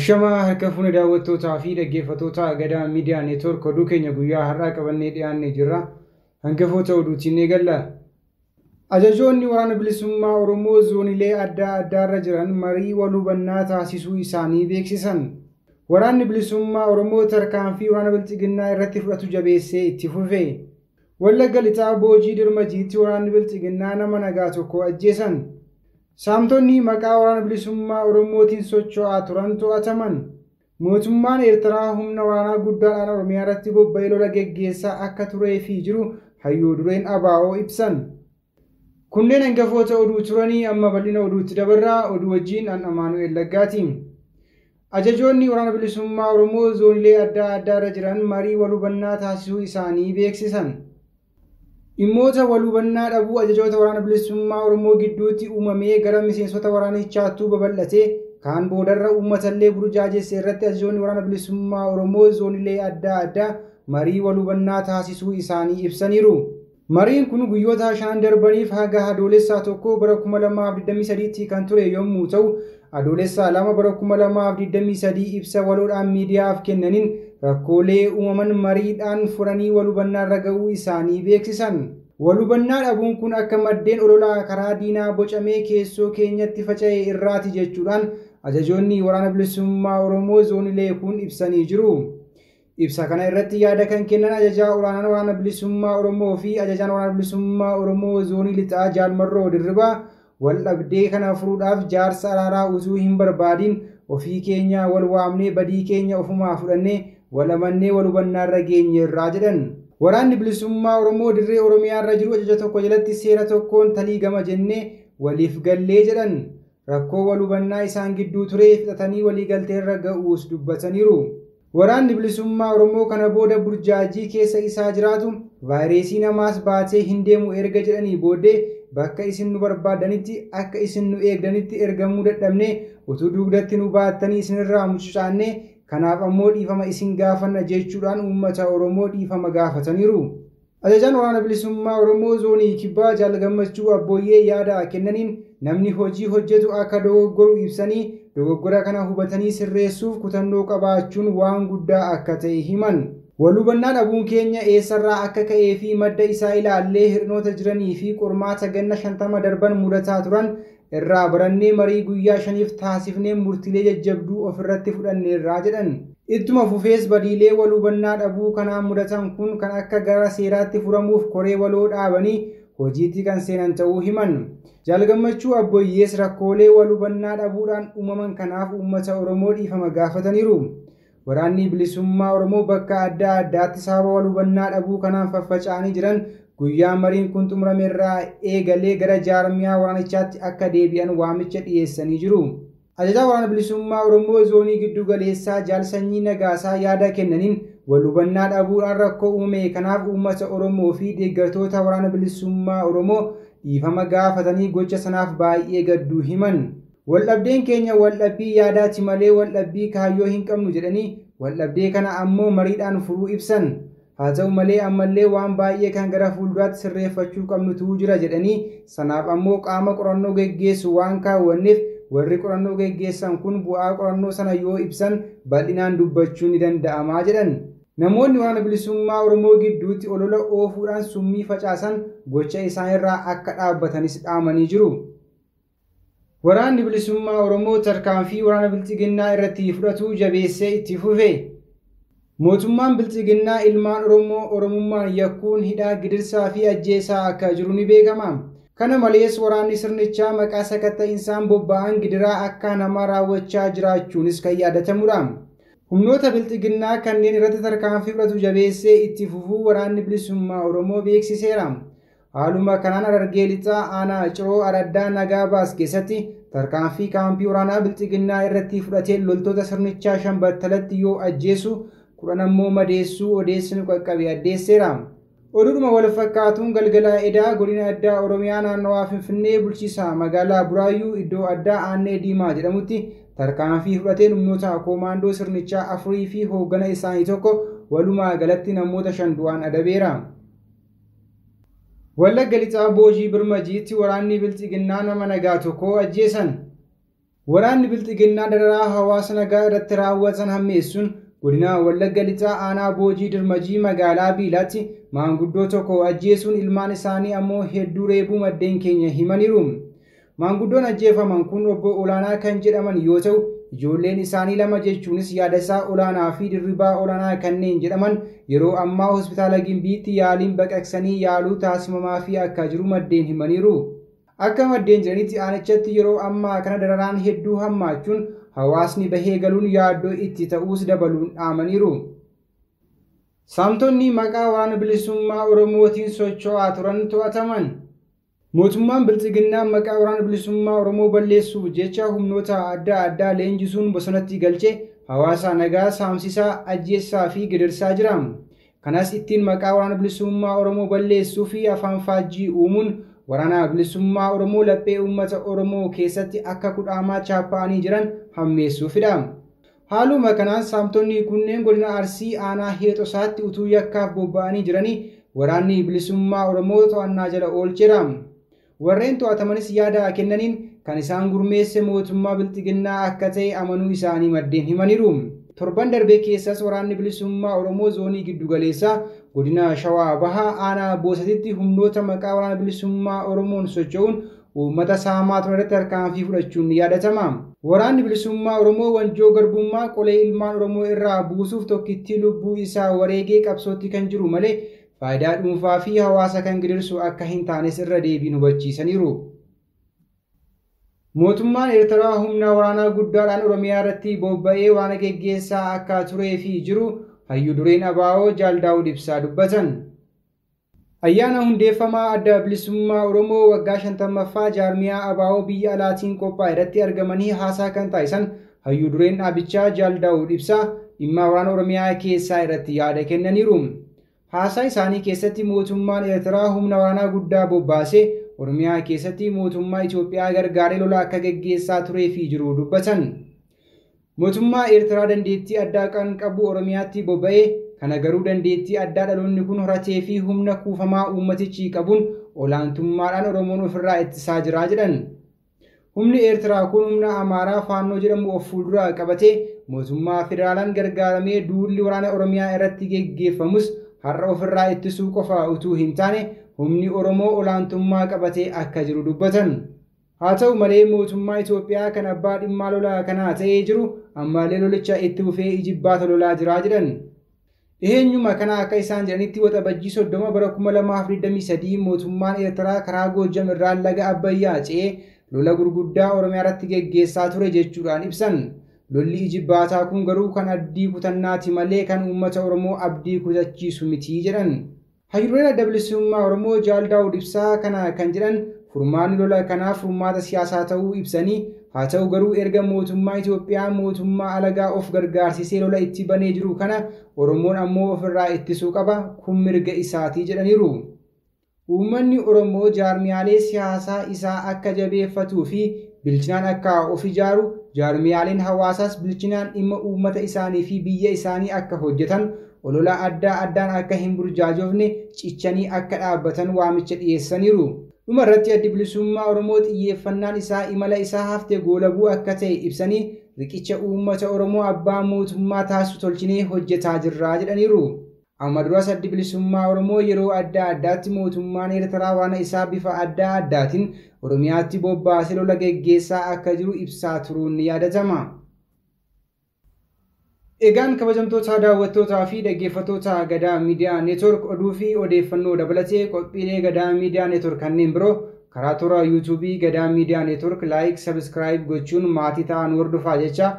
Ashama harka fuune daawwattootaa fi dhaggeeffattoota Gadaa Miidiyaa Neetwoork oduu keenya guyyaa har'aa qabannee dhiyaannee jirra. Hangafoota oduutiin eegalla. Ajajoonni waraana bilisummaa Oromoo zoonilee adda addaarra jiran marii wal hubannaa taasisuu isaanii beeksisan. Waraanni bilisummaa Oromoo tarkaanfii waraana bilxiginnaa irratti fudhatu jabeessee itti fufe. Wallagga Lixaa Boojii Dirmajiitti waraanni bilxiginnaa nama nagaa tokko ajjeesan. Saamtonni maqaa waraana bilisummaa Oromootiin socho'aa turan to'ataman. Mootummaan Eertiraa humna waraanaa guddaadhaan Oromiyaa irratti bobba'ee lola geggeessaa akka turee fi jiru hayyuu dureen ABO ibsan. Kunneen hangafoota oduu turanii amma bal'ina oduutti dabarraa oduu wajjin an Amaanu'eel Laggaati. Ajajoonni waraana bilisummaa Oromoo zoonilee adda addaarra jiran marii wal hubannaa taasisuu isaanii beeksisan. Dhimmoota wal hubannaa dhabuu ajajoota waraana bilisummaa Oromoo gidduutti uumamee gara miseensota waraanichaattuu babal'ate kaan boodarra uummatallee burjaajesse irratti ajajoonni waraana bilisummaa Oromoo zoonilee adda addaa marii wal hubannaa taasisuu isaanii ibsaniiru. Mariin kun guyyoota 5 darbaniif haga adoolessaa 1 bara 2023 kan ture yommuu ta'u, adoolessaa 2 bara 2023 ibsa waloodhaan miidiyaaf kennaniin rakkoolee uumaman mariidhaan furanii wal hubannaa irra ga'uu isaanii beeksisan. Wal hubannaa dhabuun kun akka maddeen ololaa karaa diinaa bocamee keessoo keenyatti faca'e irraati jechuudhaan ajajoonni waraana bilisummaa Oromoo zoonilee kun ibsanii jiru. Ibsa kana irratti yaada kan kennan ajajaa olaanaan waraana bilisummaa Oromoo fi ajajaan waraana bilisummaa Oromoo zoonii Lixaa Jaalmarroo Dirribaa wal dhabdee kana furuudhaaf jaarsa araaraa utuu hin barbaadin ofii keenya wal waamnee badii keenya ofumaa fudhannee wal amannee wal hubannaa irra geenye irraa jedhan. Waraanni bilisummaa Oromoo dirree Oromiyaa irra jiru ajaja tokko jalatti seera tokkoon talii gama jennee waliif gallee jedhan. Rakkoo wal hubannaa isaan gidduu ture fixatanii walii galtee irra ga'uus dubbataniiru. Waraanni bilisummaa Oromoo kana booda burjaajii keessa isaa jiraatu vaayirasii namaas baatee hin deemu erga jedhanii booddee bakka isin nu barbaadanitti akka isin nu eegdanitti ergamuu dadhabne utuu dugdatti nu baattanii isinirraa mucucaanne kanaaf ammoo dhiifama isin gaafanna jechuudhaan uummata Oromoo dhiifama gaafataniiru. Ajajaan waraana bilisummaa Oromoo zoonii Kibbaa Jaal Gammachuu Abbooyyee yaada kennaniin namni hojii hojjetu akka dogoggoru ibsanii dogoggora kana hubatanii sirreessuuf kutannoo qabaachuun waan guddaa akka ta'e himan. Wal hubannaa dhabuun keenya eessarraa akka ka'ee fi madda isaa ilaallee hir'inoota jiranii fi qormaata ganna 50 darban mudataa turan irraa barannee marii guyyaa 5f taasifnee murtiilee jajjabduu ofirratti fudhanneerraa jedhan. Ittuma fufees badiilee wal hubannaa dhabuu kanaan mudatan kun kan akka gara seeraatti furamuuf koree waloo dhaabanii hojiitti kan seenan ta'uu himan. Jaal Gammachuu Abbooyyees rakkoolee wal hubannaa dhabuudhaan uumaman kanaaf uummata Oromoo dhiifama gaafataniiru. Waraanni bilisummaa Oromoo bakka adda addaatti sababa wal hubannaa dhabuu kanaan faffaca'anii jiran guyyaa mariin kun xumuramerraa eegalee gara jaarmiyaa waraanichaatti akka deebi'an waamicha dhiyeessanii jiru. Ajajaa waraana bilisummaa Oromoo zoonii giddu galeessaa Jaal Sanyii Nagaasaa yaada kennaniin wal hubannaa dhabuudhaan rakkoo uumame kanaaf uummata Oromoo fi deeggartoota waraana bilisummaa Oromoo dhiifama gaafatanii gocha sanaaf baay'ee gadduu himan. Waldhabdeen keenya waldhabbii yaadaati malee waldhabbii kaayyoo hin qabnu jedhanii waldhabdee kana ammoo mariidhaan furuu ibsan. Haa ta'u malee ammallee waan baay'ee kan gara fuulduraatti sirreeffachuu qabnutu jira jedhanii sanaaf ammoo qaama qorannoo geggeessu waan kaawwanneef warri qorannoo geggeessan kun bu'aa qorannoo sana yoo ibsan bal'inaan dubbachuu ni danda'amaa jedhan. Namoonni waraana bilisummaa Oromoo gidduutti olola oofuudhaan summii facaasan gocha isaanirraa akka dhaabbatanis dhaamanii jiru. Waraanni bilisummaa Oromoo tarkaanfii waraana bilxiginnaa irratti fudhatu jabeessee itti fufe. Mootummaan bilxiginnaa ilmaan Oromoo Oromummaan yakkuun hidhaa gidirsaa fi ajjeesaa akka jiru ni beekama. Kana malees waraanni sirnichaa maqaa sakatta'insaan bobba'an gidiraa akka namaa raawwachaa jiraachuunis kan yaadatamudha. Humnoota bilxiginnaa kanneen irratti tarkaanfii fudhatu jabeessee itti fufuu waraanni bilisummaa Oromoo beeksiseera. Haaluma kanaan Harargee Lixaa aanaa Ciroo Araddaa Nagaa Baas keessatti tarkaanfii kaampii waraanaa bilxiginnaa irratti fudhatee loltoota sirnichaa 5 battalatti yoo ajjeesu 10 ammoo madeessuu odeessinu qaqqabe addeesseera. Oduudhuma wal fakkaatuun galgala edaa godina addaa Oromiyaa naannawaa Finfinnee bulchiinsa magaalaa Buraayyuu iddoo addaa Aannee Diimaa jedhamutti tarkaanfii fudhateen humnoota koomaandoo sirnichaa 4 fi hooggana isaanii tokko walumaa galatti namoota 5 du'aan adabeera. Wallagga Lixaa Boojii Birmajiitti waraanni bilxiginnaa nama nagaa tokko ajjeesan. Waraanni Bilxiginnaa dararaa hawaasa nagaa irratti raawwatan hammeessuun godina Wallagga Lixaa aanaa Boojii Dirmajii magaalaa Biilaatti maanguddoo tokko ajjeesuun ilmaan isaanii ammoo hedduu reebuu maddeen keenya himaniiru. Maanguddoon ajjeefaman kun obbo Olaanaa kan jedhaman yoo ta'u, ijoolleen isaanii lama jechuunis Yaadasaa Olaanaa fi Dirribaa Olaanaa kanneen jedhaman yeroo ammaa hospitaala Gimbiitti yaaliin baqaqsanii yaaluu taasifamaa fi akka jiru maddeen himaniiru. Akka maddeen jiranitti aanichatti yeroo ammaa kana dararaan hedduu hammaachuun hawaasni bahee galuun yaaddoo itti ta'uus dabaluun dhaamaniiru. Saamtonni maqaa waraana bilisummaa Oromootiin socho'aa turan to'ataman. Mootummaan Bilxiginnaa maqaa waraana bilisummaa Oromoo balleessuuf jecha humnoota adda addaa leenjisuun bosonatti galchee hawaasa nagaa saamsisaa, ajjeessaa fi gidirsaa jira. Kanas ittiin maqaa waraana bilisummaa Oromoo balleessuu fi afaan faajjii uumuun waraana bilisummaa Oromoo laphee uummata Oromoo keessatti akka kudhaamaa chaappa'anii jiran hammeessuufidha. Haaluma kanaan saamtonni kunneen godina Arsii aanaa Heexosaatti utuu yakkaaf bobba'anii jiranii waraanni bilisummaa Oromoo to'annaa jala oolcheera. Warreen to'atamanis yaada kennaniin kan isaan gurmeesse mootummaa Bilxiginnaa akka ta'e amanuu isaanii maddeen himaniiru. Torban darbee keessas waraanni bilisummaa Oromoo zoonii giddugaleessaa godina Shawaa Bahaa aanaa Boosatitti humnoota maqaa waraana bilisummaa Oromoon socho'uun uummata saamaa turan irratti tarkaanfii fudhachuun ni yaadatama. Waraanni bilisummaa Oromoo wanjoo garbummaa qolee ilmaan Oromoo irraa buusuuf tokkittii lubbuu isaa wareegee qabsootti kan jiru malee faayidaa dhuunfaa fi hawaasa kan gidirsu akka hin taanes irra deebiin hubachiisaniiru. Mootummaan Eertiraa humna waraanaa guddaadhaan Oromiyaa irratti bobba'ee waraana geggeessaa akka turee fi jiru hayyuu dureen ABO Jaal Daawud Ibsaa dubbatan. Ayyaana hundeeffamaa adda bilisummaa Oromoo waggaa 50ffaa jaarmiyaa ABO biyya alaatiin qophaa'e irratti argamanii haasaa kan taasisan hayyuu dureen dhaabichaa Jaal Daawud Ibsaa dhimma waraana Oromiyaa keessaa irratti yaada kennaniiru. Haasaa isaanii keessatti mootummaan Eertiraa humna waraanaa guddaa bobbaasee Oromiyaa keessatti mootummaa Itoophiyaa gargaaree lola akka geggeessaa turee fi jiru dubbatan. Mootummaa Eertiraa dandeettii addaa kan qabu Oromiyaatti bobba'ee kana garuu dandeettii addaa dhaloonni kun horatee fi humna kuufamaa uummatichi qabuun olaantummaadhaan Oromoon ofirraa ittisaa jira jedhan. Humni Eertiraa kun humna Amaaraa Faannoo jedhamu of fuuldura qabatee mootummaa federaalaan gargaaramee duulli waraana Oromiyaa irratti geggeeffamus har'a ofirraa ittisuu qofa utuu hin taane humni Oromoo olaantummaa qabatee akka jiru dubbatan. Haa ta'u malee mootummaa Itoophiyaa kan abbaa dhimmaa lolaa kanaa ta'ee jiru ammaallee lolicha itti fufee ijibbaata lolaa jira jedhan. Dhiheenyuma kana akka isaan jedhanitti waxabajjii 30 bara 2023 mootummaan Eertiraa karaa Goojjam irraa laga Abbayyaa ce'ee lola gurguddaa Oromiyaa irratti geggeessaa ture jechuudhaan ibsan. Lolli ijibbaataa kun garuu kan abdii kutannaati malee kan uummata Oromoo abdii kutachiisu miti jedhan. Hayyuu dureen adda bilisummaa Oromoo Jaal Daawud Ibsaa kana kan jedhan furmaanni lola kanaaf furmaata siyaasaa ta'uu ibsanii haa ta'u garuu erga mootummaa Itoophiyaa mootummaa alagaa of gargaarsisee lola itti banee jiru kana Oromoon ammoo ofirraa ittisuu qaba kun mirga isaatii jedhaniiru. Uummanni Oromoo jaarmiyaalee siyaasaa isaa akka jabeeffatuu fi bilchinaan akka of ijaaru jaarmiyaaleen hawaasaas bilchinaan dhimma uummata isaanii fi biyya isaanii akka hojjetan olola adda addaan akka hin burjaajofne cichanii akka dhaabbatan waamicha dhiyeessaniiru. Dhuma irratti addi bilisummaa Oromoo xiyyeeffannaan isaa imala isaa haftee goolabuu akka ta'e ibsanii riqicha uummata Oromoo abbaa mootummaa taasisu tolchinee hojjetaa jirra jedhaniiru. Amma duras addi bilisummaa Oromoo yeroo adda addaatti mootummaan Eertiraa waraana isaa bifa adda addaatiin Oromiyaatti bobbaasee lola geggeessaa akka jiru ibsaa turuun ni yaadatama. Egaan kabajamtoota daawwattootaa fi dhaggeeffattoota Gadaa Miidiyaa Neetwork oduu fi odeeffannoo dabalatee qophiilee Gadaa Miidiyaa Neetwork kanneen biroo karaa toora YouTube Gadaa Miidiyaa Neetwork like, subscribe gochuun maatii ta'an hordofaa jecha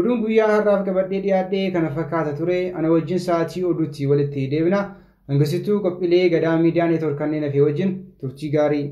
oduun guyyaa har'aaf qabadhee dhiyaadhee kana fakkaata ture ana wajjin sa'aatii oduutti walitti deebina. Hangasittuu qophiilee Gadaa Miidiyaa Neetwork kanneen hafee wajjin turtii gaarii.